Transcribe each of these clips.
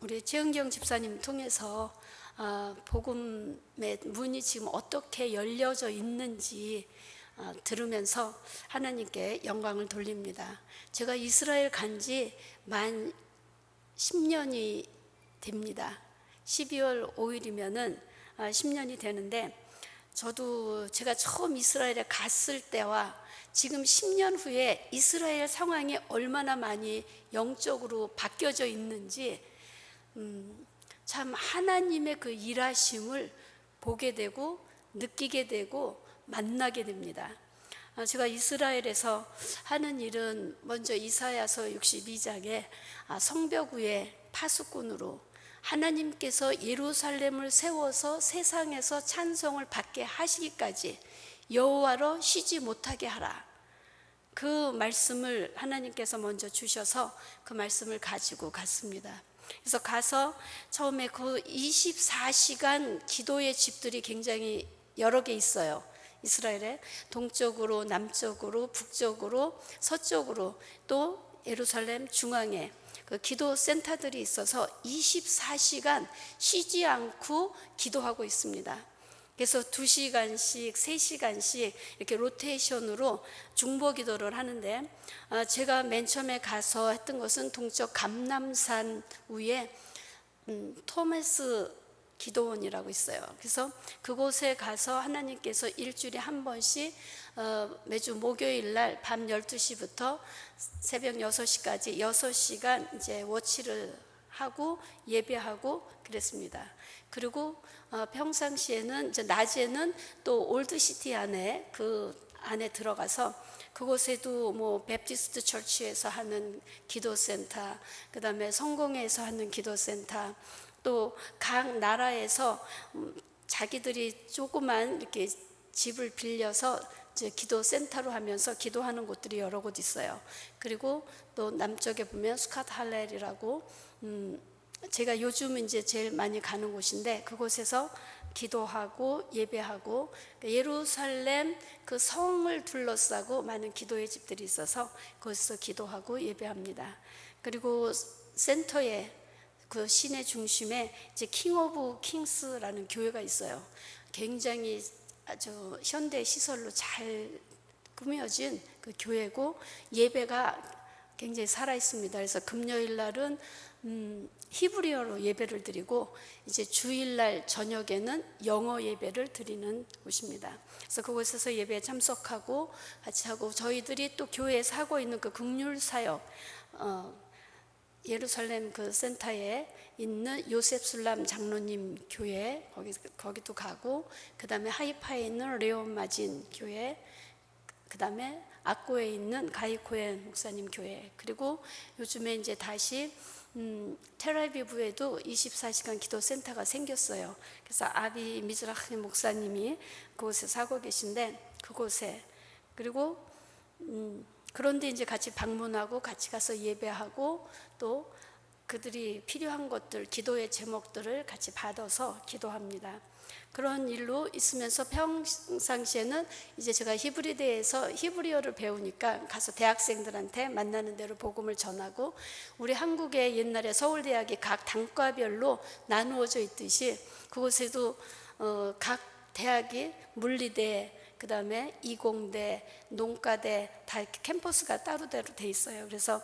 우리 최은경 집사님 통해서 복음의 문이 지금 어떻게 열려져 있는지 들으면서 하나님께 영광을 돌립니다. 제가 이스라엘 간지 만 10년이 됩니다. 12월 5일이면은 10년이 되는데, 저도 제가 처음 이스라엘에 갔을 때와 지금 10년 후에 이스라엘 상황이 얼마나 많이 영적으로 바뀌어져 있는지 참 하나님의 그 일하심을 보게 되고 느끼게 되고 만나게 됩니다. 제가 이스라엘에서 하는 일은 먼저 이사야서 62장에 성벽 위에 파수꾼으로 하나님께서 예루살렘을 세워서 세상에서 찬송을 받게 하시기까지 여호와로 쉬지 못하게 하라, 그 말씀을 하나님께서 먼저 주셔서 그 말씀을 가지고 갔습니다. 그래서 가서 처음에 그 24시간 기도의 집들이 굉장히 여러 개 있어요. 이스라엘에 동쪽으로, 남쪽으로, 북쪽으로, 서쪽으로, 또 예루살렘 중앙에 그 기도 센터들이 있어서 24시간 쉬지 않고 기도하고 있습니다. 그래서 2시간씩, 3시간씩 이렇게 로테이션으로 중보 기도를 하는데, 제가 맨 처음에 가서 했던 것은 동쪽 감람산 위에 토마스 기도원이라고 있어요. 그래서 그곳에 가서 하나님께서 일주일에 한 번씩 매주 목요일 날 밤 12시부터 새벽 6시까지 6시간 이제 워치를 하고 예배하고 그랬습니다. 그리고 평상시에는 이제 낮에는 또 올드시티 안에 그 안에 들어가서 그곳에도 뭐 베프티스트 처치에서 하는 기도센터, 그 다음에 성공회에서 하는 기도센터, 또 각 나라에서 자기들이 조그만 이렇게 집을 빌려서 이제 기도센터로 하면서 기도하는 곳들이 여러 곳 있어요. 그리고 또 남쪽에 보면 스캇 할렐이라고 제가 요즘 이제 제일 많이 가는 곳인데, 그곳에서 기도하고 예배하고 예루살렘 그 성을 둘러싸고 많은 기도의 집들이 있어서 거기서 기도하고 예배합니다. 그리고 센터에 그 시내 중심에 이제 킹 오브 킹스라는 교회가 있어요. 굉장히 아주 현대 시설로 잘 꾸며진 그 교회고 예배가 굉장히 살아 있습니다. 그래서 금요일 날은 히브리어로 예배를 드리고 이제 주일날 저녁에는 영어 예배를 드리는 곳입니다. 그래서 그곳에서 예배에 참석하고 같이 하고, 저희들이 또 교회에서 하고 있는 그 긍휼 사역, 예루살렘 그 센터에 있는 요셉술람 장로님 교회 거기도 가고, 그 다음에 하이파에 있는 레온 마진 교회, 그 다음에 악고에 있는 가이코엔 목사님 교회, 그리고 요즘에 이제 다시 텔아비브에도 24시간 기도 센터가 생겼어요. 그래서 아비 미즈라흐 목사님이 그곳에 사고 계신데 그곳에, 그리고 그런데 이제 같이 방문하고 같이 가서 예배하고 또 그들이 필요한 것들, 기도의 제목들을 같이 받아서 기도합니다. 그런 일로 있으면서 평상시에는 이제 제가 히브리대에서 히브리어를 배우니까 가서 대학생들한테 만나는 대로 복음을 전하고, 우리 한국의 옛날에 서울대학이 각 단과별로 나누어져 있듯이 그곳에도 각 대학이 물리대, 그 다음에 이공대, 농가대 다 이렇게 캠퍼스가 따로따로 돼 있어요. 그래서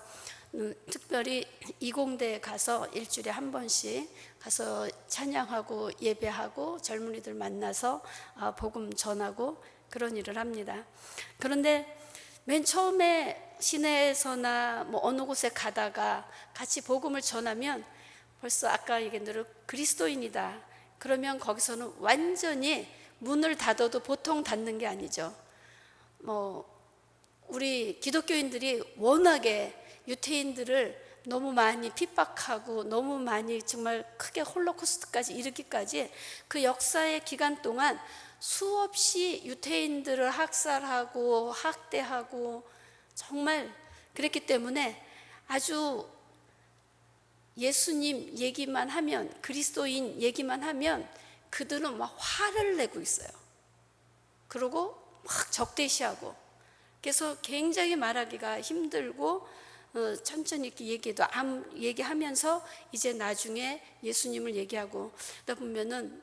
특별히 이공대에 가서 일주일에 한 번씩 가서 찬양하고 예배하고 젊은이들 만나서 복음 전하고 그런 일을 합니다. 그런데 맨 처음에 시내에서나 뭐 어느 곳에 가다가 같이 복음을 전하면 벌써 아까 얘기한 대로 그리스도인이다 그러면 거기서는 완전히 문을 닫아도 보통 닫는 게 아니죠. 뭐 우리 기독교인들이 워낙에 유태인들을 너무 많이 핍박하고 너무 많이 정말 크게 홀로코스트까지 이르기까지 그 역사의 기간 동안 수없이 유태인들을 학살하고 학대하고 정말 그랬기 때문에 아주 예수님 얘기만 하면, 그리스도인 얘기만 하면 그들은 막 화를 내고 있어요. 그리고 막 적대시하고, 그래서 굉장히 말하기가 힘들고 천천히 이렇게 얘기하면서 이제 나중에 예수님을 얘기하고 그러다 보면은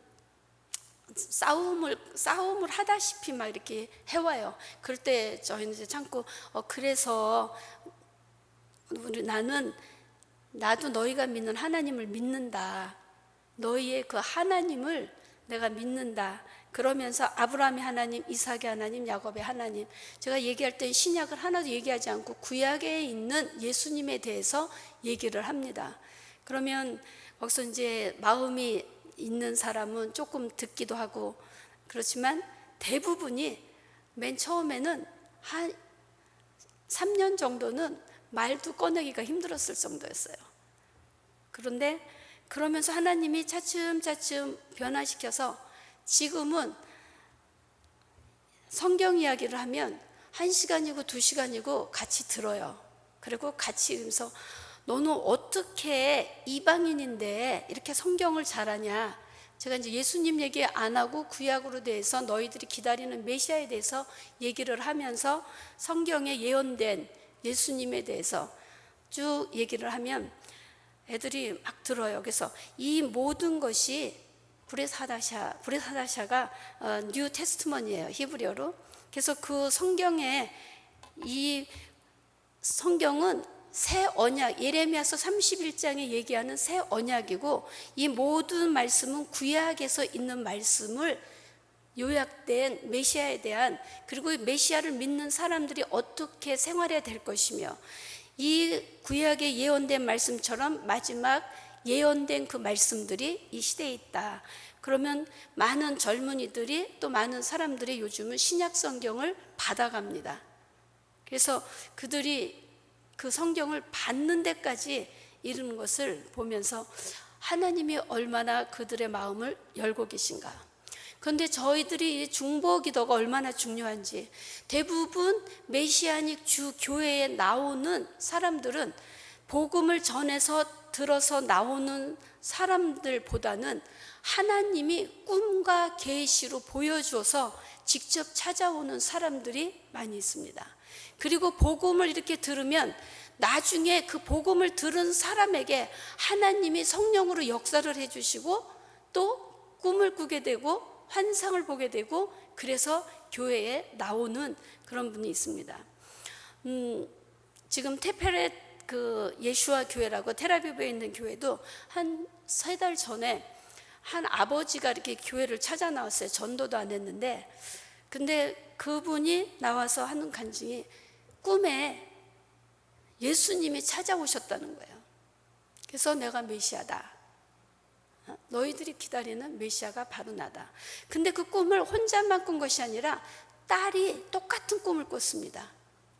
싸움을 하다시피 막 이렇게 해와요. 그럴 때 저희는 이제 참고 그래서 나도 너희가 믿는 하나님을 믿는다. 너희의 그 하나님을 내가 믿는다. 그러면서 아브라함의 하나님, 이삭의 하나님, 야곱의 하나님, 제가 얘기할 때 신약을 하나도 얘기하지 않고 구약에 있는 예수님에 대해서 얘기를 합니다. 그러면 거기서 이제 마음이 있는 사람은 조금 듣기도 하고 그렇지만 대부분이 맨 처음에는 한 3년 정도는 말도 꺼내기가 힘들었을 정도였어요. 그런데 그러면서 하나님이 차츰차츰 변화시켜서 지금은 성경 이야기를 하면 1시간이고 2시간이고 같이 들어요. 그리고 같이 읽으면서 너는 어떻게 이방인인데 이렇게 성경을 잘하냐. 제가 이제 예수님 얘기 안 하고 구약으로 대해서 너희들이 기다리는 메시아에 대해서 얘기를 하면서 성경에 예언된 예수님에 대해서 쭉 얘기를 하면 애들이 막 들어요. 그래서 이 모든 것이 브렛하다샤가 뉴 테스트먼이에요, 히브리어로. 그래서 그 성경에 이 성경은 새 언약, 예레미야서 31장에 얘기하는 새 언약이고 이 모든 말씀은 구약에서 있는 말씀을 요약된 메시아에 대한, 그리고 메시아를 믿는 사람들이 어떻게 생활해야 될 것이며 이 구약에 예언된 말씀처럼 마지막 예언된 그 말씀들이 이 시대에 있다. 그러면 많은 젊은이들이 또 많은 사람들이 요즘은 신약 성경을 받아갑니다. 그래서 그들이 그 성경을 받는 데까지 이르는 것을 보면서 하나님이 얼마나 그들의 마음을 열고 계신가. 그런데 저희들이 중보 기도가 얼마나 중요한지, 대부분 메시아닉 주 교회에 나오는 사람들은 복음을 전해서 들어서 나오는 사람들보다는 하나님이 꿈과 계시로 보여줘서 직접 찾아오는 사람들이 많이 있습니다. 그리고 복음을 이렇게 들으면 나중에 그 복음을 들은 사람에게 하나님이 성령으로 역사를 해주시고 또 꿈을 꾸게 되고 환상을 보게 되고 그래서 교회에 나오는 그런 분이 있습니다. 지금 테페렛 그 예슈아 교회라고 텔아비브에 있는 교회도 한 3달 전에 한 아버지가 이렇게 교회를 찾아 나왔어요. 전도도 안 했는데, 근데 그분이 나와서 하는 간증이 꿈에 예수님이 찾아오셨다는 거예요. 그래서 내가 메시아다. 너희들이 기다리는 메시아가 바로 나다. 근데 그 꿈을 혼자만 꾼 것이 아니라 딸이 똑같은 꿈을 꿨습니다.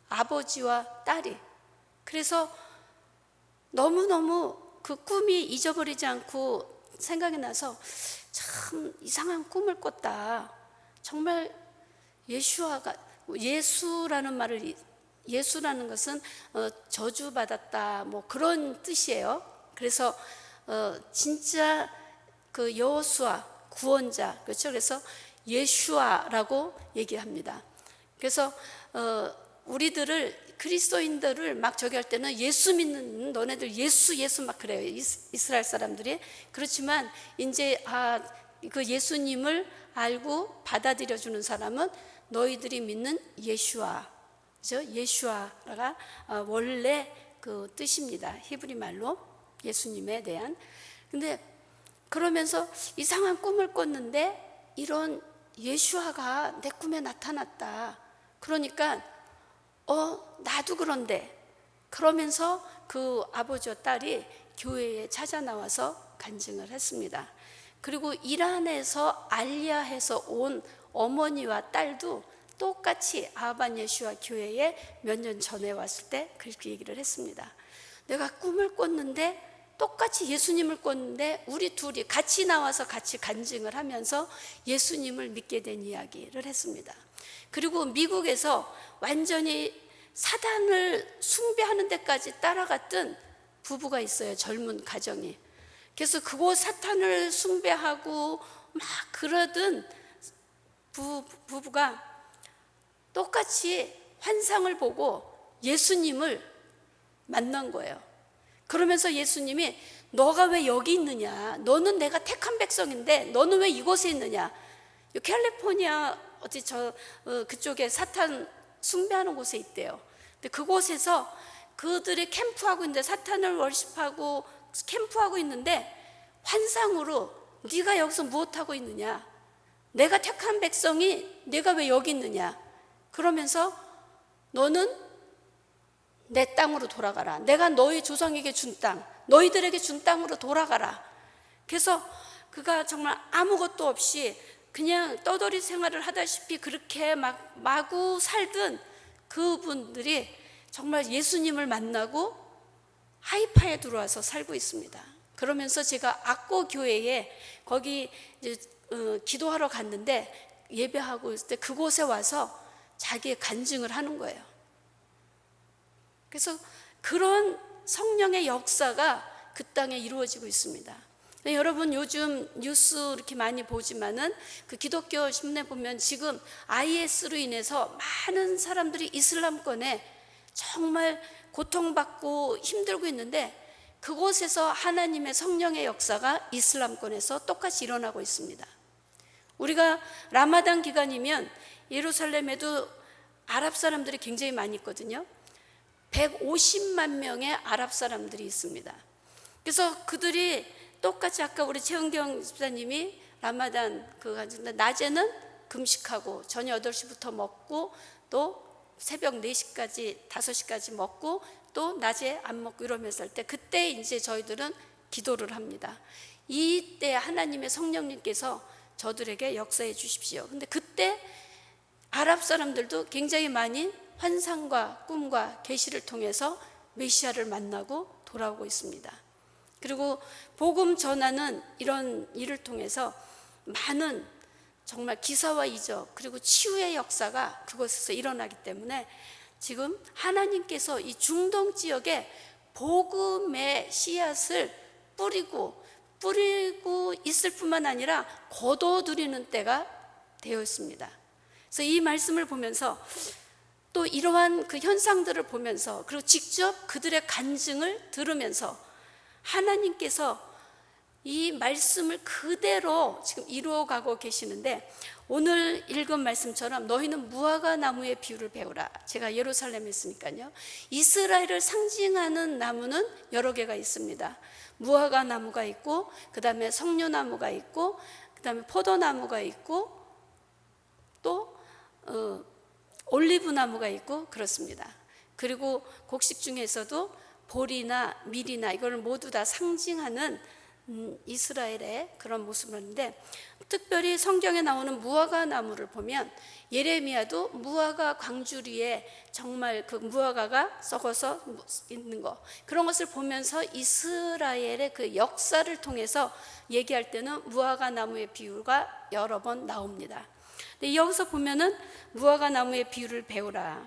아버지와 딸이. 그래서 너무너무 그 꿈이 잊어버리지 않고 생각이 나서 참 이상한 꿈을 꿨다. 정말 예수라는 말을, 예수라는 것은 저주받았다 뭐 그런 뜻이에요. 그래서 진짜 그 여호수아 구원자, 그렇죠? 그래서 예슈아라고 얘기합니다. 그래서 우리들을 그리스도인들을 막 저기 할 때는 예수 믿는 너네들 예수 막 그래요, 이스라엘 사람들이. 그렇지만 이제 그 예수님을 알고 받아들여 주는 사람은 너희들이 믿는 예슈아, 그죠? 예슈아가 원래 그 뜻입니다. 히브리 말로 예수님에 대한. 근데 그러면서 이상한 꿈을 꿨는데 이런 예슈아가 내 꿈에 나타났다. 그러니까 나도 그런데, 그러면서 그 아버지와 딸이 교회에 찾아 나와서 간증을 했습니다. 그리고 이란에서 알리아해서 온 어머니와 딸도 똑같이 아반 예슈아 교회에 몇 년 전에 왔을 때 그렇게 얘기를 했습니다. 내가 꿈을 꿨는데 똑같이 예수님을 꿨는데 우리 둘이 같이 나와서 같이 간증을 하면서 예수님을 믿게 된 이야기를 했습니다. 그리고 미국에서 완전히 사단을 숭배하는 데까지 따라갔던 부부가 있어요. 젊은 가정이. 그래서 그곳 사탄을 숭배하고 막 그러던 부부가 똑같이 환상을 보고 예수님을 만난 거예요. 그러면서 예수님이 너가 왜 여기 있느냐, 너는 내가 택한 백성인데 너는 왜 이곳에 있느냐. 캘리포니아 어디 그쪽에 사탄 숭배하는 곳에 있대요. 근데 그곳에서 그들이 캠프하고 있는데, 사탄을 월십하고 캠프하고 있는데 환상으로 네가 여기서 무엇하고 있느냐, 내가 택한 백성이 네가 왜 여기 있느냐, 그러면서 너는 내 땅으로 돌아가라, 내가 너희 조상에게 준 땅, 너희들에게 준 땅으로 돌아가라. 그래서 그가 정말 아무것도 없이 그냥 떠돌이 생활을 하다시피 그렇게 마구 살던 그분들이 정말 예수님을 만나고 하이파에 들어와서 살고 있습니다. 그러면서 제가 악고 교회에 거기 이제 기도하러 갔는데, 예배하고 있을 때 그곳에 와서 자기의 간증을 하는 거예요. 그래서 그런 성령의 역사가 그 땅에 이루어지고 있습니다. 여러분 요즘 뉴스 이렇게 많이 보지만은 그 기독교 신문에 보면 지금 IS로 인해서 많은 사람들이 이슬람권에 정말 고통받고 힘들고 있는데, 그곳에서 하나님의 성령의 역사가 이슬람권에서 똑같이 일어나고 있습니다. 우리가 라마단 기간이면 예루살렘에도 아랍 사람들이 굉장히 많이 있거든요. 150만 명의 아랍 사람들이 있습니다. 그래서 그들이 똑같이 아까 우리 최은경 집사님이 라마단 낮에는 금식하고 저녁 8시부터 먹고 또 새벽 4시까지 5시까지 먹고 또 낮에 안 먹고 이러면서 할 때, 그때 이제 저희들은 기도를 합니다. 이때 하나님의 성령님께서 저들에게 역사해 주십시오. 근데 그때 아랍 사람들도 굉장히 많이 환상과 꿈과 계시를 통해서 메시아를 만나고 돌아오고 있습니다. 그리고 복음 전하는 이런 일을 통해서 많은 정말 기사와 이적 그리고 치유의 역사가 그곳에서 일어나기 때문에 지금 하나님께서 이 중동 지역에 복음의 씨앗을 뿌리고 있을 뿐만 아니라 거둬들이는 때가 되어 있습니다. 그래서 이 말씀을 보면서 또 이러한 그 현상들을 보면서, 그리고 직접 그들의 간증을 들으면서 하나님께서 이 말씀을 그대로 지금 이루어가고 계시는데, 오늘 읽은 말씀처럼 너희는 무화과 나무의 비유를 배우라. 제가 예루살렘에 있으니까요. 이스라엘을 상징하는 나무는 여러 개가 있습니다. 무화과 나무가 있고, 그 다음에 석류나무가 있고, 그 다음에 포도나무가 있고, 또 올리브 나무가 있고 그렇습니다. 그리고 곡식 중에서도 보리나 밀이나 이걸 모두 다 상징하는 이스라엘의 그런 모습을 하는데, 특별히 성경에 나오는 무화과 나무를 보면 예레미야도 무화과 광주리에 정말 그 무화과가 썩어서 있는 거, 그런 것을 보면서 이스라엘의 그 역사를 통해서 얘기할 때는 무화과 나무의 비유가 여러 번 나옵니다. 근데 여기서 보면은 무화과 나무의 비유를 배우라.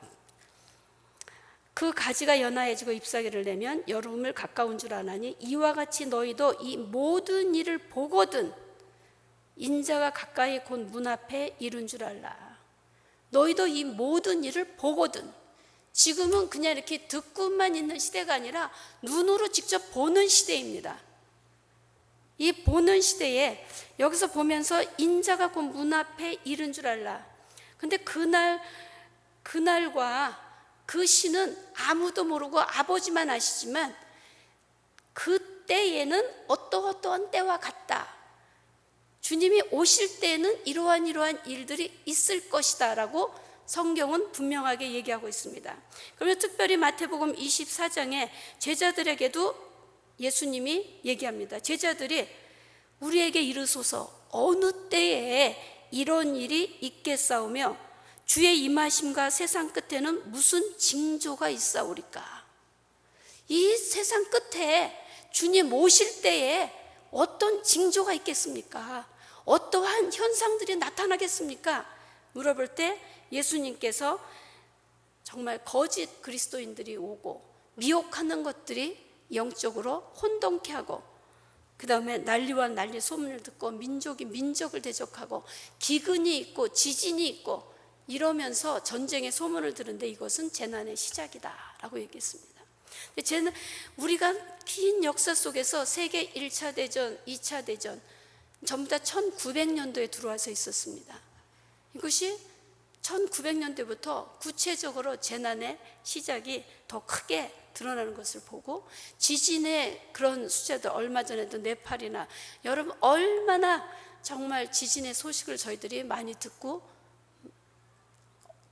그 가지가 연하해지고 잎사귀를 내면 여름을 가까운 줄 아나니 이와 같이 너희도 이 모든 일을 보거든 인자가 가까이 곧 문 앞에 이른 줄 알라. 너희도 이 모든 일을 보거든. 지금은 그냥 이렇게 듣고만 있는 시대가 아니라 눈으로 직접 보는 시대입니다. 이 보는 시대에 여기서 보면서 인자가 곧 문 앞에 이른 줄 알라. 근데 그날과 그 시는 아무도 모르고 아버지만 아시지만, 그때에는 어떠한 때와 같다. 주님이 오실 때에는 이러한 일들이 있을 것이다 라고 성경은 분명하게 얘기하고 있습니다. 그러면 특별히 마태복음 24장에 제자들에게도 예수님이 얘기합니다. 제자들이 우리에게 이르소서 어느 때에 이런 일이 있겠사오며 주의 임하심과 세상 끝에는 무슨 징조가 있사오리까. 이 세상 끝에 주님 오실 때에 어떤 징조가 있겠습니까? 어떠한 현상들이 나타나겠습니까? 물어볼 때 예수님께서 정말 거짓 그리스도인들이 오고 미혹하는 것들이 영적으로 혼동케 하고, 그 다음에 난리와 난리 소문을 듣고 민족이 민족을 대적하고 기근이 있고 지진이 있고 이러면서 전쟁의 소문을 들은데 이것은 재난의 시작이다 라고 얘기했습니다. 근데 쟤는 우리가 긴 역사 속에서 세계 1차 대전, 2차 대전 전부 다 1900년도에 들어와서 있었습니다. 이것이 1900년대부터 구체적으로 재난의 시작이 더 크게 드러나는 것을 보고, 지진의 그런 숫자도 얼마 전에도 네팔이나, 여러분 얼마나 정말 지진의 소식을 저희들이 많이 듣고,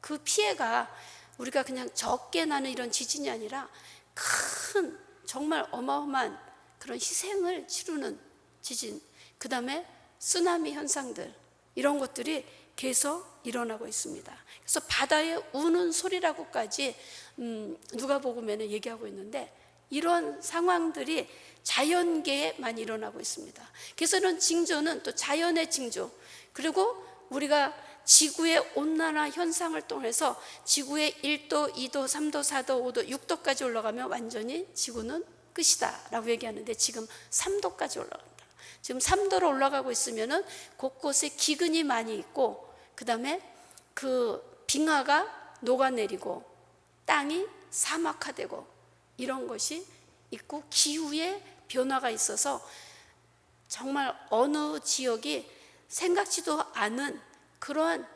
그 피해가 우리가 그냥 적게 나는 이런 지진이 아니라 큰 정말 어마어마한 그런 희생을 치르는 지진, 그 다음에 쓰나미 현상들, 이런 것들이 계속 일어나고 있습니다. 그래서 바다의 우는 소리라고까지 누가복음에는 얘기하고 있는데, 이런 상황들이 자연계에 많이 일어나고 있습니다. 그래서 이런 징조는 또 자연의 징조, 그리고 우리가 지구의 온난화 현상을 통해서 지구의 1도, 2도, 3도, 4도, 5도, 6도까지 올라가면 완전히 지구는 끝이다 라고 얘기하는데, 지금 3도까지 올라간다. 지금 3도로 올라가고 있으면은 곳곳에 기근이 많이 있고, 그 다음에 그 빙하가 녹아내리고 땅이 사막화되고 이런 것이 있고, 기후의 변화가 있어서 정말 어느 지역이 생각지도 않은 그러한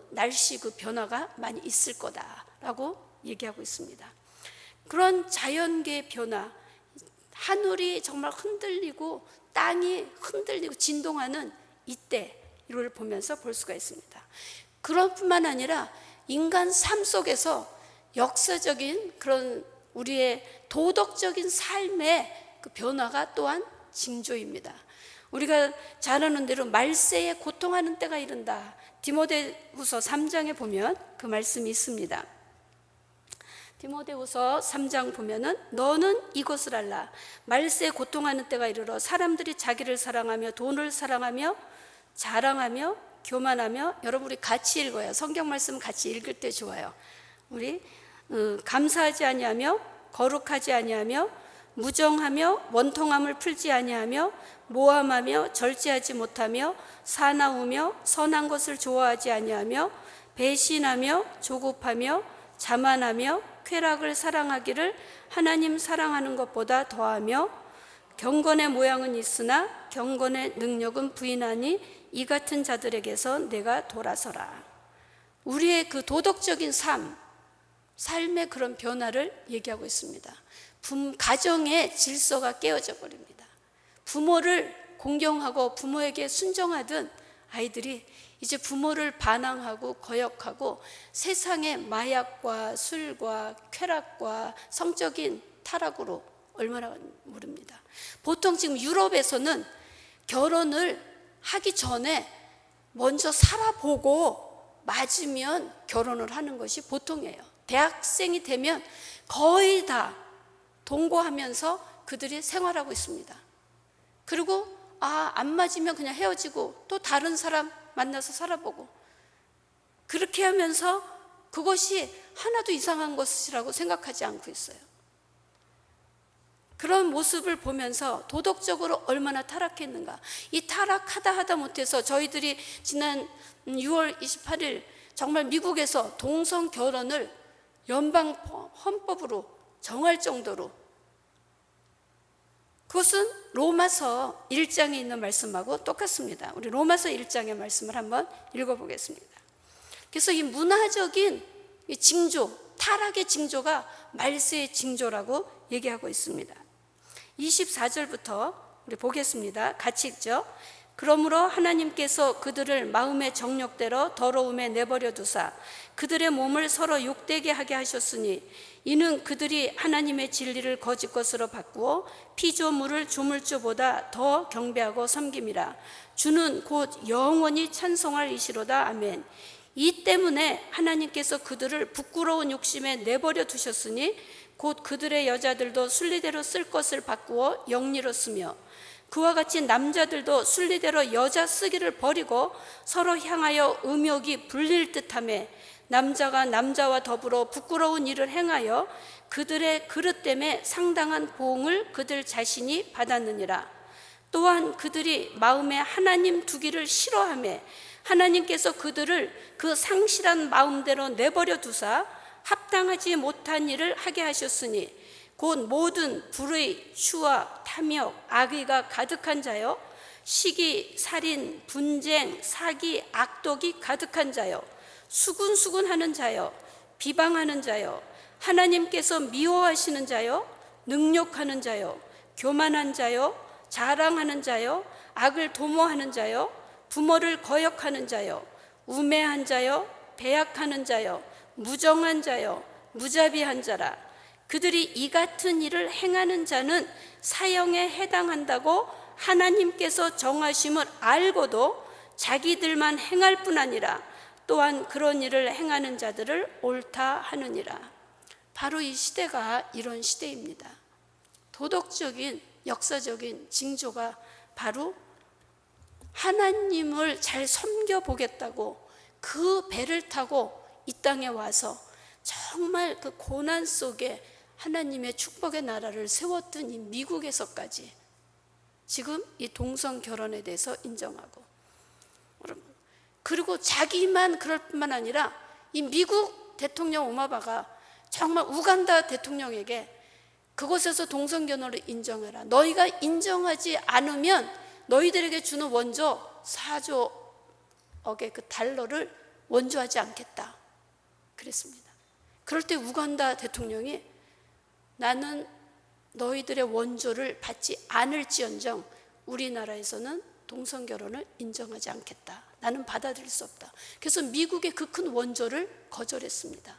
날씨 그 변화가 많이 있을 거다라고 얘기하고 있습니다. 그런 자연계의 변화, 하늘이 정말 흔들리고 땅이 흔들리고 진동하는 이때를 보면서 볼 수가 있습니다. 그런 뿐만 아니라 인간 삶 속에서 역사적인 그런 우리의 도덕적인 삶의 그 변화가 또한 징조입니다. 우리가 잘 아는 대로 말세에 고통하는 때가 이른다. 디모데후서 3장에 보면 그 말씀이 있습니다. 디모데후서 3장 보면은 너는 이것을 알라. 말세에 고통하는 때가 이르러 사람들이 자기를 사랑하며 돈을 사랑하며 자랑하며 교만하며, 여러분 우리 같이 읽어요. 성경 말씀 같이 읽을 때 좋아요. 우리 감사하지 아니하며 거룩하지 아니하며 무정하며 원통함을 풀지 아니하며 모함하며 절제하지 못하며 사나우며 선한 것을 좋아하지 아니하며 배신하며 조급하며 자만하며 쾌락을 사랑하기를 하나님 사랑하는 것보다 더하며, 경건의 모양은 있으나 경건의 능력은 부인하니 이 같은 자들에게서 내가 돌아서라. 우리의 그 도덕적인 삶의 그런 변화를 얘기하고 있습니다. 가정의 질서가 깨어져 버립니다. 부모를 공경하고 부모에게 순종하던 아이들이 이제 부모를 반항하고 거역하고 세상의 마약과 술과 쾌락과 성적인 타락으로 얼마나 모릅니다. 보통 지금 유럽에서는 결혼을 하기 전에 먼저 살아보고 맞으면 결혼을 하는 것이 보통이에요. 대학생이 되면 거의 다 동거하면서 그들이 생활하고 있습니다. 그리고 안 맞으면 그냥 헤어지고 또 다른 사람 만나서 살아보고, 그렇게 하면서 그것이 하나도 이상한 것이라고 생각하지 않고 있어요. 그런 모습을 보면서 도덕적으로 얼마나 타락했는가. 이 타락하다 하다 못해서 저희들이 지난 6월 28일 정말 미국에서 동성 결혼을 연방 헌법으로 정할 정도로, 그것은 로마서 1장에 있는 말씀하고 똑같습니다. 우리 로마서 1장의 말씀을 한번 읽어보겠습니다. 그래서 이 문화적인 이 징조, 타락의 징조가 말세의 징조라고 얘기하고 있습니다. 24절부터 우리 보겠습니다. 같이 읽죠. 그러므로 하나님께서 그들을 마음의 정욕대로 더러움에 내버려 두사 그들의 몸을 서로 욕되게 하게 하셨으니, 이는 그들이 하나님의 진리를 거짓 것으로 바꾸어 피조물을 조물주보다 더 경배하고 섬김이라. 주는 곧 영원히 찬송할 이시로다. 아멘. 이 때문에 하나님께서 그들을 부끄러운 욕심에 내버려 두셨으니 곧 그들의 여자들도 순리대로 쓸 것을 바꾸어 영리로 쓰며, 그와 같이 남자들도 순리대로 여자 쓰기를 버리고 서로 향하여 음욕이 불릴 듯하며, 남자가 남자와 더불어 부끄러운 일을 행하여 그들의 그릇됨에 상당한 보응을 그들 자신이 받았느니라. 또한 그들이 마음에 하나님 두기를 싫어하며 하나님께서 그들을 그 상실한 마음대로 내버려 두사 합당하지 못한 일을 하게 하셨으니, 곧 모든 불의, 추악, 탐욕, 악의가 가득한 자요, 시기, 살인, 분쟁, 사기, 악독이 가득한 자요, 수군수군하는 자요, 비방하는 자요, 하나님께서 미워하시는 자요, 능욕하는 자요, 교만한 자요, 자랑하는 자요, 악을 도모하는 자요, 부모를 거역하는 자요, 우매한 자요, 배약하는 자요, 무정한 자요, 무자비한 자라. 그들이 이 같은 일을 행하는 자는 사형에 해당한다고 하나님께서 정하심을 알고도 자기들만 행할 뿐 아니라 또한 그런 일을 행하는 자들을 옳다 하느니라. 바로 이 시대가 이런 시대입니다. 도덕적인 역사적인 징조가 바로 하나님을 잘 섬겨보겠다고 그 배를 타고 이 땅에 와서 정말 그 고난 속에 하나님의 축복의 나라를 세웠던 이 미국에서까지 지금 이 동성 결혼에 대해서 인정하고, 그리고 자기만 그럴 뿐만 아니라 이 미국 대통령 오바마가 정말 우간다 대통령에게 그곳에서 동성 결혼을 인정해라, 너희가 인정하지 않으면 너희들에게 주는 원조 4조억의 그 달러를 원조하지 않겠다 그랬습니다. 그럴 때 우간다 대통령이 나는 너희들의 원조를 받지 않을지언정 우리나라에서는 동성 결혼을 인정하지 않겠다, 나는 받아들일 수 없다. 그래서 미국의 그 큰 원조를 거절했습니다.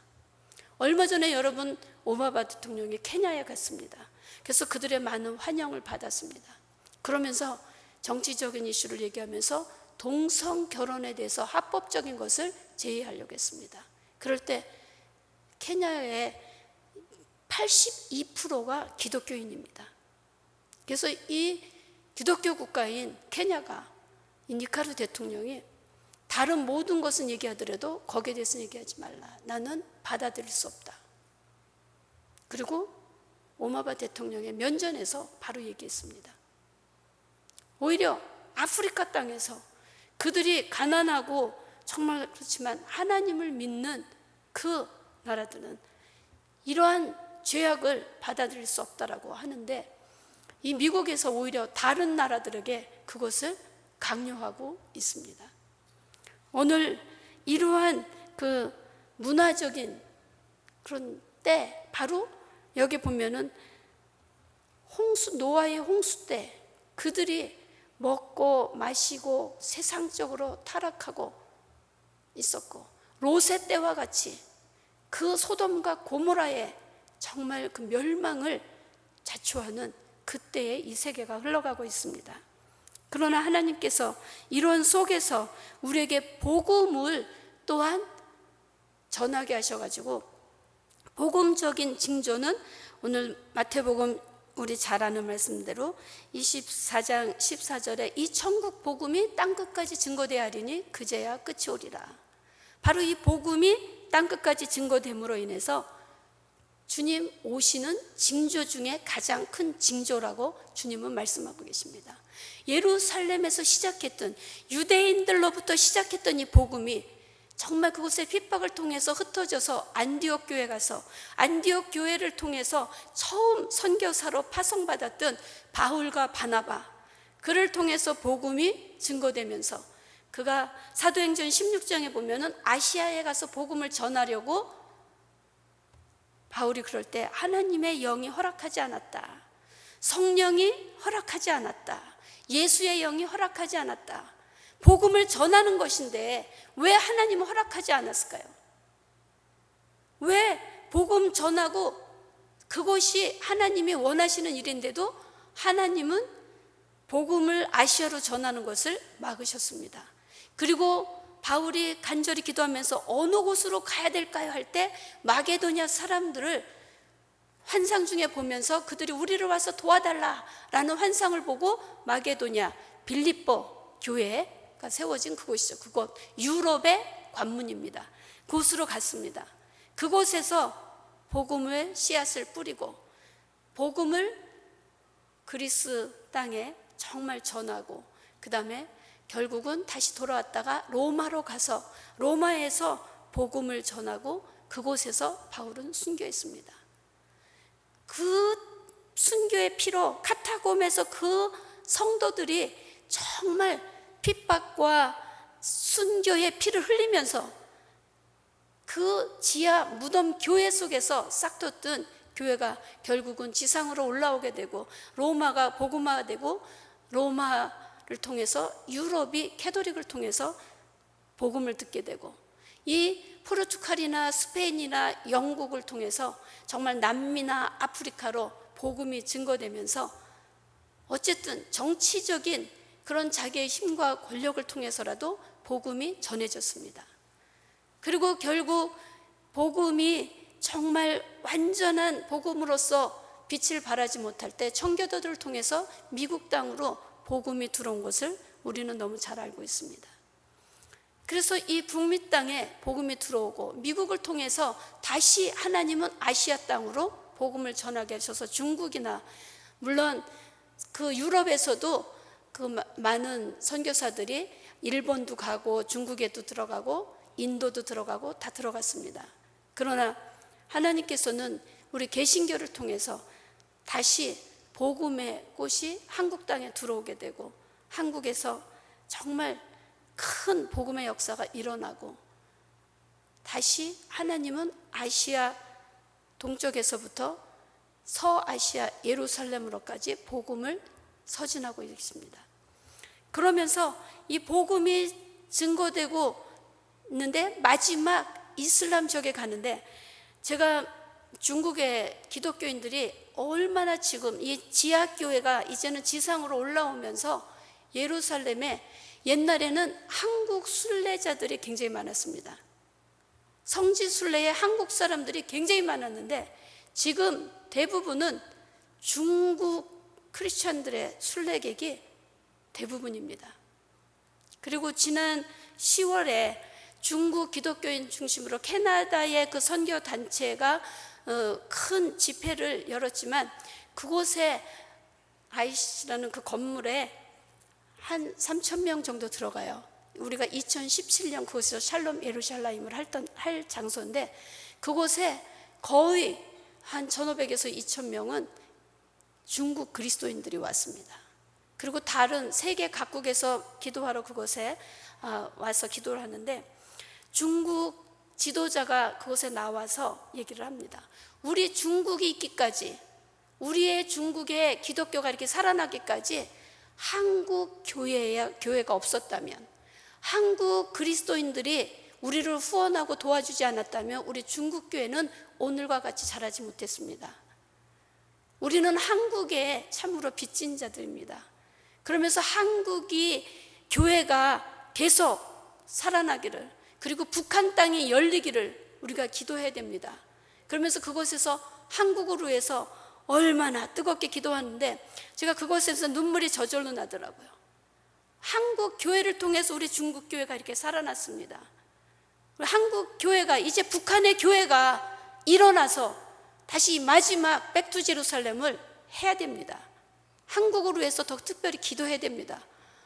얼마 전에 여러분 오바마 대통령이 케냐에 갔습니다. 그래서 그들의 많은 환영을 받았습니다. 그러면서 정치적인 이슈를 얘기하면서 동성 결혼에 대해서 합법적인 것을 제의하려고 했습니다. 그럴 때 케냐의 82%가 기독교인입니다. 그래서 이 기독교 국가인 케냐가 이 니카루 대통령이 다른 모든 것은 얘기하더라도 거기에 대해서는 얘기하지 말라, 나는 받아들일 수 없다. 그리고 오바마 대통령의 면전에서 바로 얘기했습니다. 오히려 아프리카 땅에서 그들이 가난하고 정말 그렇지만 하나님을 믿는 그 나라들은 이러한 죄악을 받아들일 수 없다라고 하는데, 이 미국에서 오히려 다른 나라들에게 그것을 강요하고 있습니다. 오늘 이러한 그 문화적인 그런 때, 바로 여기 보면은 노아의 홍수 때 그들이 먹고 마시고 세상적으로 타락하고 있었고, 롯의 때와 같이 그 소돔과 고모라의 정말 그 멸망을 자초하는 그때의 이 세계가 흘러가고 있습니다. 그러나 하나님께서 이런 속에서 우리에게 복음을 또한 전하게 하셔가지고, 복음적인 징조는 오늘 마태복음 우리 잘 아는 말씀대로 24장 14절에 이 천국 복음이 땅끝까지 증거되어야 하리니 그제야 끝이 오리라. 바로 이 복음이 땅끝까지 증거됨으로 인해서 주님 오시는 징조 중에 가장 큰 징조라고 주님은 말씀하고 계십니다. 예루살렘에서 시작했던, 유대인들로부터 시작했던 이 복음이 정말 그곳의 핍박을 통해서 흩어져서 안디옥 교회 가서, 안디옥 교회를 통해서 처음 선교사로 파송받았던 바울과 바나바, 그를 통해서 복음이 증거되면서 그가 사도행전 16장에 보면은 아시아에 가서 복음을 전하려고 바울이 그럴 때 하나님의 영이 허락하지 않았다, 성령이 허락하지 않았다, 예수의 영이 허락하지 않았다. 복음을 전하는 것인데 왜 하나님은 허락하지 않았을까요? 왜 복음 전하고 그것이 하나님이 원하시는 일인데도 하나님은 복음을 아시아로 전하는 것을 막으셨습니다. 그리고 바울이 간절히 기도하면서 어느 곳으로 가야 될까요? 할 때 마게도냐 사람들을 환상 중에 보면서 그들이 우리를 와서 도와달라라는 환상을 보고 마게도냐 빌립보 교회가 세워진 그곳이죠. 그곳 유럽의 관문입니다. 그곳으로 갔습니다. 그곳에서 복음의 씨앗을 뿌리고 복음을 그리스 땅에 정말 전하고, 그 다음에 결국은 다시 돌아왔다가 로마로 가서 로마에서 복음을 전하고 그곳에서 바울은 순교했습니다. 그 순교의 피로 카타콤에서 그 성도들이 정말 핍박과 순교의 피를 흘리면서 그 지하 무덤 교회 속에서 싹텄던 교회가 결국은 지상으로 올라오게 되고 로마가 복음화되고 로마를 통해서 유럽이 캐토릭을 통해서 복음을 듣게 되고 이 포르투갈이나 스페인이나 영국을 통해서 정말 남미나 아프리카로 복음이 증거되면서 어쨌든 정치적인 그런 자기의 힘과 권력을 통해서라도 복음이 전해졌습니다. 그리고 결국 복음이 정말 완전한 복음으로서 빛을 발하지 못할 때 청교도들을 통해서 미국 땅으로 복음이 들어온 것을 우리는 너무 잘 알고 있습니다. 그래서 이 북미 땅에 복음이 들어오고 미국을 통해서 다시 하나님은 아시아 땅으로 복음을 전하게 하셔서 중국이나 물론 그 유럽에서도 그 많은 선교사들이 일본도 가고 중국에도 들어가고 인도도 들어가고 다 들어갔습니다. 그러나 하나님께서는 우리 개신교를 통해서 다시 복음의 꽃이 한국 땅에 들어오게 되고 한국에서 정말 큰 복음의 역사가 일어나고 다시 하나님은 아시아 동쪽에서부터 서아시아 예루살렘으로까지 복음을 서진하고 있습니다. 그러면서 이 복음이 증거되고 있는데 마지막 이슬람 지역에 가는데 제가 중국의 기독교인들이 얼마나 지금 이 지하교회가 이제는 지상으로 올라오면서 예루살렘에 옛날에는 한국 순례자들이 굉장히 많았습니다. 성지 순례에 한국 사람들이 굉장히 많았는데 지금 대부분은 중국 크리스천들의 순례객이 대부분입니다. 그리고 지난 10월에 중국 기독교인 중심으로 캐나다의 그 선교 단체가 큰 집회를 열었지만 그곳에 IC라는 그 건물에 한 3,000명 정도 들어가요. 우리가 2017년 그곳에서 샬롬 예루살렘을 할 장소인데 그곳에 거의 한 1,500에서 2,000명은 중국 그리스도인들이 왔습니다. 그리고 다른 세계 각국에서 기도하러 그곳에 와서 기도를 하는데 중국 지도자가 그곳에 나와서 얘기를 합니다. 우리 중국이 있기까지 우리의 중국의 기독교가 이렇게 살아나기까지 한국 교회가 없었다면 한국 그리스도인들이 우리를 후원하고 도와주지 않았다면 우리 중국 교회는 오늘과 같이 자라지 못했습니다. 우리는 한국의 참으로 빚진 자들입니다. 그러면서 한국이 교회가 계속 살아나기를 그리고 북한 땅이 열리기를 우리가 기도해야 됩니다. 그러면서 그곳에서 한국으로 해서 얼마나 뜨겁게 기도하는데 제가 그곳에서 눈물이 저절로 나더라고요. 한국 교회를 통해서 우리 중국 교회가 이렇게 살아났습니다. 한국 교회가 이제 북한의 교회가 일어나서 다시 마지막 백투 제루살렘을 해야 됩니다. 한국으로 해서 더 특별히 기도해야 됩니다.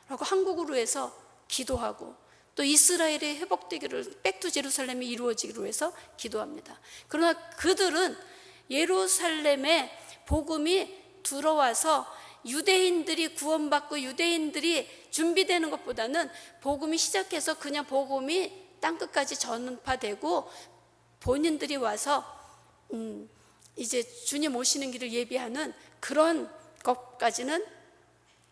라고 한국으로 해서 기도하고 또 이스라엘의 회복되기를 백투 제루살렘이 이루어지기로 해서 기도합니다. 그러나 그들은 예루살렘에 복음이 들어와서 유대인들이 구원받고 유대인들이 준비되는 것보다는 복음이 시작해서 그냥 복음이 땅끝까지 전파되고 본인들이 와서 이제 주님 오시는 길을 예비하는 그런 것까지는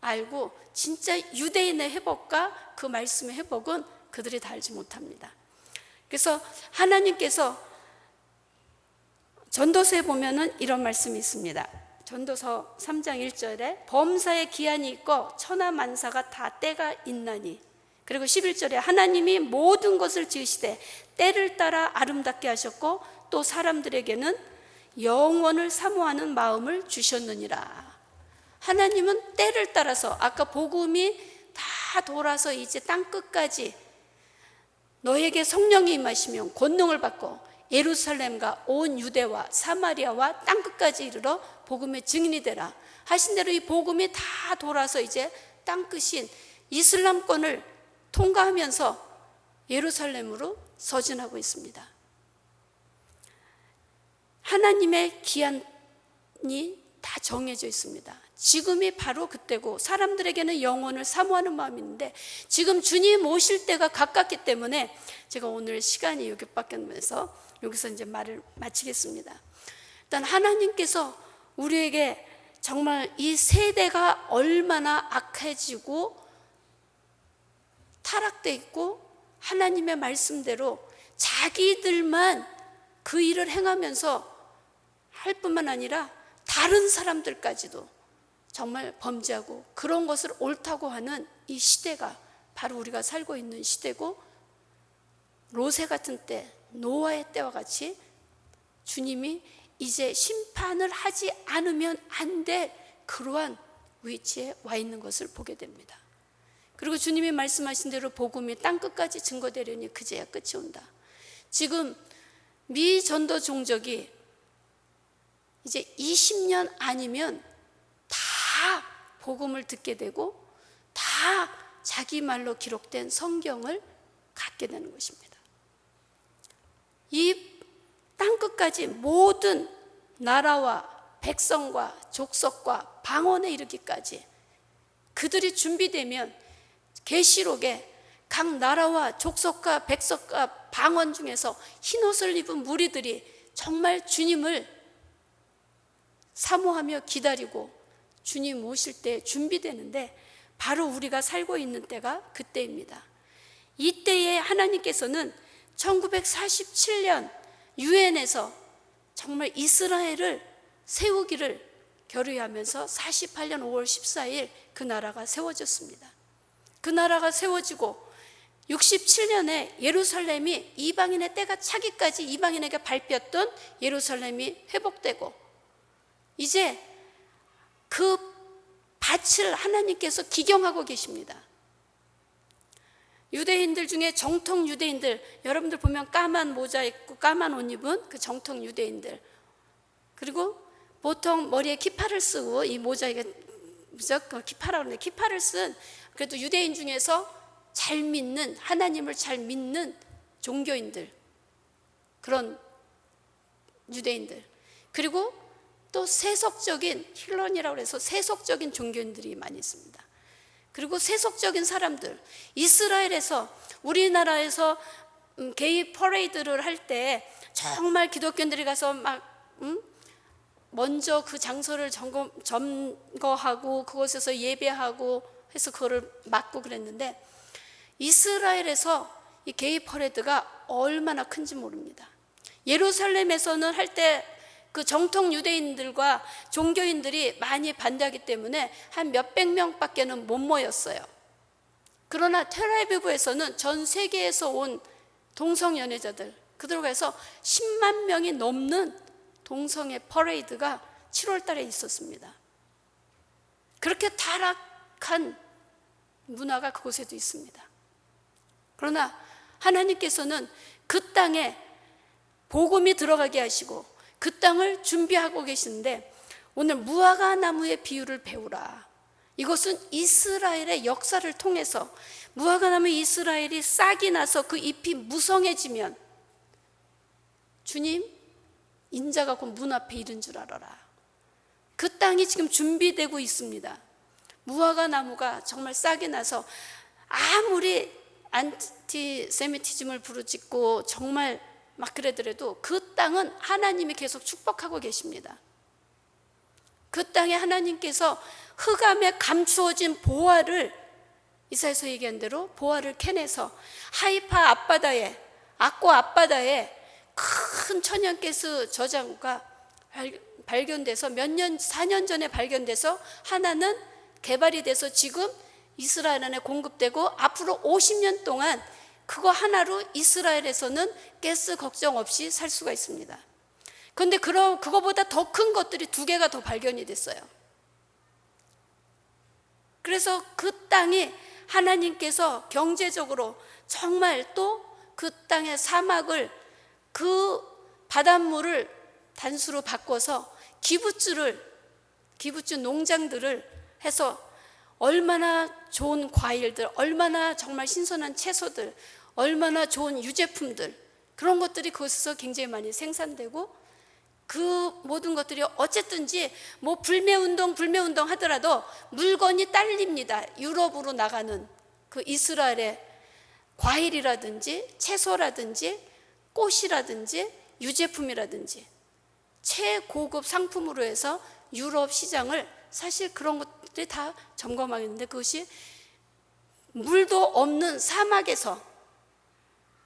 알고 진짜 유대인의 회복과 그 말씀의 회복은 그들이 다 알지 못합니다. 그래서 하나님께서 전도서에 보면은 이런 말씀이 있습니다. 전도서 3장 1절에 범사에 기한이 있고 천하만사가 다 때가 있나니 그리고 11절에 하나님이 모든 것을 지으시되 때를 따라 아름답게 하셨고 또 사람들에게는 영원을 사모하는 마음을 주셨느니라. 하나님은 때를 따라서 아까 복음이 다 돌아서 이제 땅끝까지 너에게 성령이 임하시면 권능을 받고 예루살렘과 온 유대와 사마리아와 땅끝까지 이르러 복음의 증인이 되라 하신 대로 이 복음이 다 돌아서 이제 땅끝인 이슬람권을 통과하면서 예루살렘으로 서진하고 있습니다. 하나님의 귀한 다 정해져 있습니다. 지금이 바로 그때고 사람들에게는 영혼을 사모하는 마음이 있는데 지금 주님 오실 때가 가깝기 때문에 제가 오늘 시간이 여기밖에 없어서 여기서 이제 말을 마치겠습니다. 일단 하나님께서 우리에게 정말 이 세대가 얼마나 악해지고 타락되어 있고 하나님의 말씀대로 자기들만 그 일을 행하면서 할 뿐만 아니라 다른 사람들까지도 정말 범죄하고 그런 것을 옳다고 하는 이 시대가 바로 우리가 살고 있는 시대고, 로세 같은 때, 노아의 때와 같이 주님이 이제 심판을 하지 않으면 안 될 그러한 위치에 와 있는 것을 보게 됩니다. 그리고 주님이 말씀하신 대로 복음이 땅끝까지 증거되려니 그제야 끝이 온다. 지금 미 전도 종족이 이제 20년 아니면 다 복음을 듣게 되고 다 자기 말로 기록된 성경을 갖게 되는 것입니다. 이 땅끝까지 모든 나라와 백성과 족속과 방언에 이르기까지 그들이 준비되면 계시록에 각 나라와 족속과 백성과 방언 중에서 흰옷을 입은 무리들이 정말 주님을 사모하며 기다리고 주님 오실 때 준비되는데 바로 우리가 살고 있는 때가 그때입니다. 이때에 하나님께서는 1947년 유엔에서 정말 이스라엘을 세우기를 결의하면서 48년 5월 14일 그 나라가 세워졌습니다. 그 나라가 세워지고 67년에 예루살렘이 이방인의 때가 차기까지 이방인에게 밟혔던 예루살렘이 회복되고 이제 그 밭을 하나님께서 기경하고 계십니다. 유대인들 중에 정통 유대인들, 여러분들 보면 까만 모자 입고 까만 옷 입은 그 정통 유대인들, 그리고 보통 머리에 키파를 쓰고 이 모자에 무조건 키파라고 하는데 키파를 쓴 그래도 유대인 중에서 잘 믿는, 하나님을 잘 믿는 종교인들, 그런 유대인들, 그리고 또 세속적인 힐런이라고 해서 세속적인 종교인들이 많이 있습니다. 그리고 세속적인 사람들, 이스라엘에서 우리나라에서 게이 퍼레이드를 할 때 정말 기독교인들이 가서 막 먼저 그 장소를 점거하고 그곳에서 예배하고 해서 그거를 막고 그랬는데 이스라엘에서 이 게이 퍼레이드가 얼마나 큰지 모릅니다. 예루살렘에서는 할 때 그 정통 유대인들과 종교인들이 많이 반대하기 때문에 한 몇백 명밖에는 못 모였어요. 그러나 텔아비브에서는 전 세계에서 온 동성연애자들, 그들과 해서 10만 명이 넘는 동성애 퍼레이드가 7월 달에 있었습니다. 그렇게 타락한 문화가 그곳에도 있습니다. 그러나 하나님께서는 그 땅에 복음이 들어가게 하시고 그 땅을 준비하고 계시는데 오늘 무화과 나무의 비유를 배우라. 이것은 이스라엘의 역사를 통해서 무화과 나무 이스라엘이 싹이 나서 그 잎이 무성해지면 주님 인자가 곧 문 앞에 이른 줄 알아라. 그 땅이 지금 준비되고 있습니다. 무화과 나무가 정말 싹이 나서 아무리 안티세미티즘을 부르짖고 정말 막 그러더라도 그 땅은 하나님이 계속 축복하고 계십니다. 그 땅에 하나님께서 흑암에 감추어진 보화를, 이사야서 얘기한 대로 보화를 캐내서 하이파 앞바다에, 악고 앞바다에 큰 천연가스 저장고가 발견돼서 몇 년, 4년 전에 발견돼서 하나는 개발이 돼서 지금 이스라엘 안에 공급되고 앞으로 50년 동안 그거 하나로 이스라엘에서는 가스 걱정 없이 살 수가 있습니다. 그런데 그거보다 더 큰 것들이 2개가 더 발견이 됐어요. 그래서 그 땅이 하나님께서 경제적으로 정말 또 그 땅의 사막을, 그 바닷물을 단수로 바꿔서 기부주 농장들을 해서 얼마나 좋은 과일들, 얼마나 정말 신선한 채소들, 얼마나 좋은 유제품들, 그런 것들이 그곳에서 굉장히 많이 생산되고 그 모든 것들이 어쨌든지 뭐 불매운동 하더라도 물건이 딸립니다. 유럽으로 나가는 그 이스라엘의 과일이라든지 채소라든지 꽃이라든지 유제품이라든지 최고급 상품으로 해서 유럽 시장을 사실 그런 것들이 다 점검하겠는데, 그것이 물도 없는 사막에서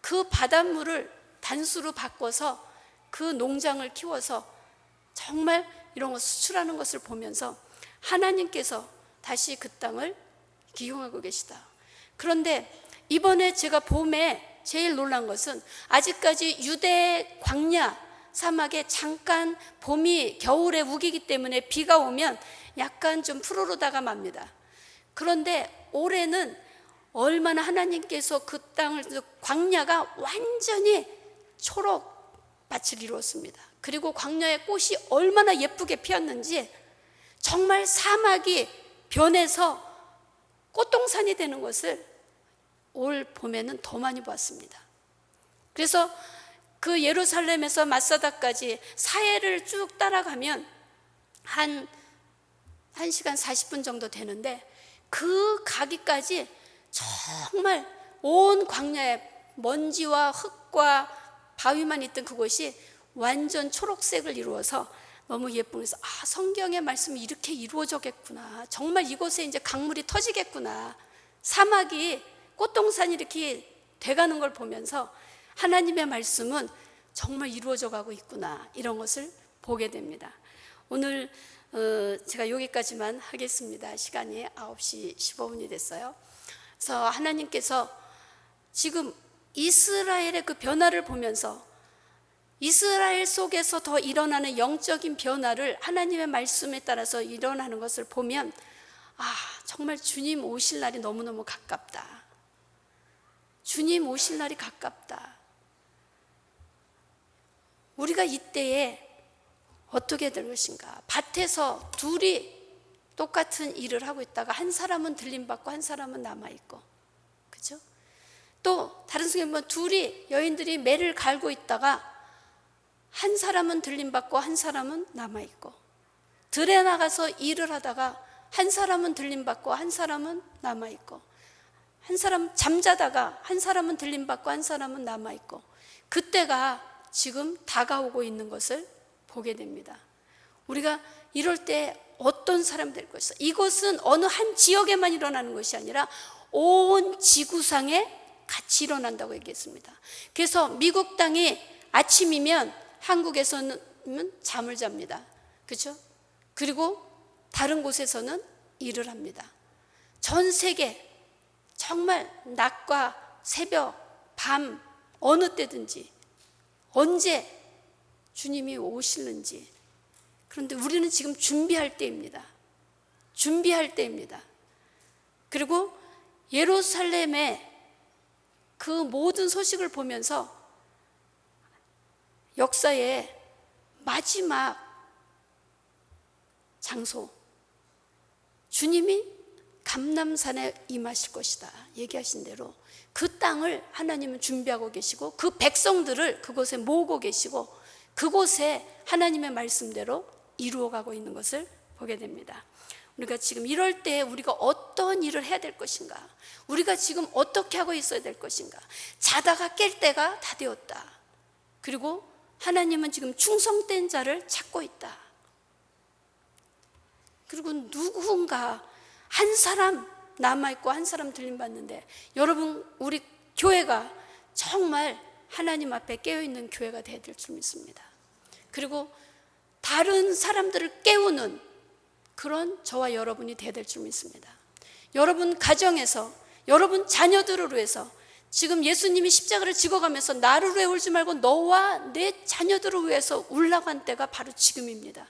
그 바닷물을 단수로 바꿔서 그 농장을 키워서 정말 이런 거 수출하는 것을 보면서 하나님께서 다시 그 땅을 기용하고 계시다. 그런데 이번에 제가 봄에 제일 놀란 것은 아직까지 유대 광야 사막에 잠깐 봄이 겨울에 우기기 때문에 비가 오면 약간 좀 푸르르다가 맙니다. 그런데 올해는 얼마나 하나님께서 그 땅을, 광야가 완전히 초록밭을 이루었습니다. 그리고 광야의 꽃이 얼마나 예쁘게 피었는지 정말 사막이 변해서 꽃동산이 되는 것을 올 봄에는 더 많이 보았습니다. 그래서 그 예루살렘에서 마사다까지 사해를 쭉 따라가면 한 1시간 40분 정도 되는데, 그 가기까지 정말 온 광야에 먼지와 흙과 바위만 있던 그곳이 완전 초록색을 이루어서 너무 예쁘면서, 아, 성경의 말씀이 이렇게 이루어졌겠구나, 정말 이곳에 이제 강물이 터지겠구나, 사막이 꽃동산이 이렇게 돼가는 걸 보면서 하나님의 말씀은 정말 이루어져 가고 있구나, 이런 것을 보게 됩니다. 오늘 제가 여기까지만 하겠습니다. 시간이 9시 15분이 됐어요. 그래서 하나님께서 지금 이스라엘의 그 변화를 보면서 이스라엘 속에서 더 일어나는 영적인 변화를 하나님의 말씀에 따라서 일어나는 것을 보면, 아, 정말 주님 오실 날이 너무너무 가깝다. 주님 오실 날이 가깝다. 우리가 이때에 어떻게 될 것인가? 밭에서 둘이 똑같은 일을 하고 있다가 한 사람은 들림받고 한 사람은 남아있고, 그죠? 또 다른 성경에 보면 둘이, 여인들이 매를 갈고 있다가 한 사람은 들림받고 한 사람은 남아있고, 들에 나가서 일을 하다가 한 사람은 들림받고 한 사람은 남아있고, 한 사람 잠자다가 한 사람은 들림받고 한 사람은 남아있고, 그때가 지금 다가오고 있는 것을 보게 됩니다. 우리가 이럴 때 어떤 사람 될 것이다. 이것은 어느 한 지역에만 일어나는 것이 아니라 온 지구상에 같이 일어난다고 얘기했습니다. 그래서 미국 땅이 아침이면 한국에서는 잠을 잡니다. 그렇죠? 그리고 다른 곳에서는 일을 합니다. 전 세계 정말 낮과 새벽, 밤, 어느 때든지 언제 주님이 오시는지. 그런데 우리는 지금 준비할 때입니다. 준비할 때입니다. 그리고 예루살렘의 그 모든 소식을 보면서 역사의 마지막 장소, 주님이 감람산에 임하실 것이다 얘기하신 대로 그 땅을 하나님은 준비하고 계시고 그 백성들을 그곳에 모으고 계시고 그곳에 하나님의 말씀대로 이루어가고 있는 것을 보게 됩니다. 우리가 지금 이럴 때 우리가 어떤 일을 해야 될 것인가, 우리가 지금 어떻게 하고 있어야 될 것인가. 자다가 깰 때가 다 되었다. 그리고 하나님은 지금 충성된 자를 찾고 있다. 그리고 누군가 한 사람 남아있고 한 사람 들림받는데, 여러분 우리 교회가 정말 하나님 앞에 깨어있는 교회가 되어야 될 줄 믿습니다. 그리고 다른 사람들을 깨우는 그런 저와 여러분이 되어야 될 줄 믿습니다. 여러분 가정에서, 여러분 자녀들을 위해서 지금 예수님이 십자가를 지고가면서 나를 위해 울지 말고 너와 내 자녀들을 위해서 울라고 한 때가 바로 지금입니다.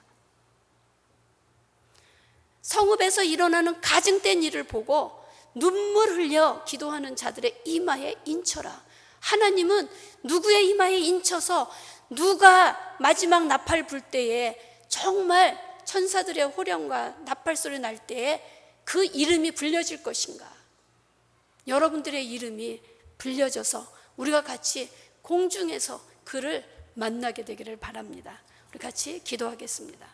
성읍에서 일어나는 가증된 일을 보고 눈물 흘려 기도하는 자들의 이마에 인쳐라. 하나님은 누구의 이마에 인쳐서 누가 마지막 나팔 불 때에 정말 천사들의 호령과 나팔 소리 날 때에 그 이름이 불려질 것인가. 여러분들의 이름이 불려져서 우리가 같이 공중에서 그를 만나게 되기를 바랍니다. 우리 같이 기도하겠습니다.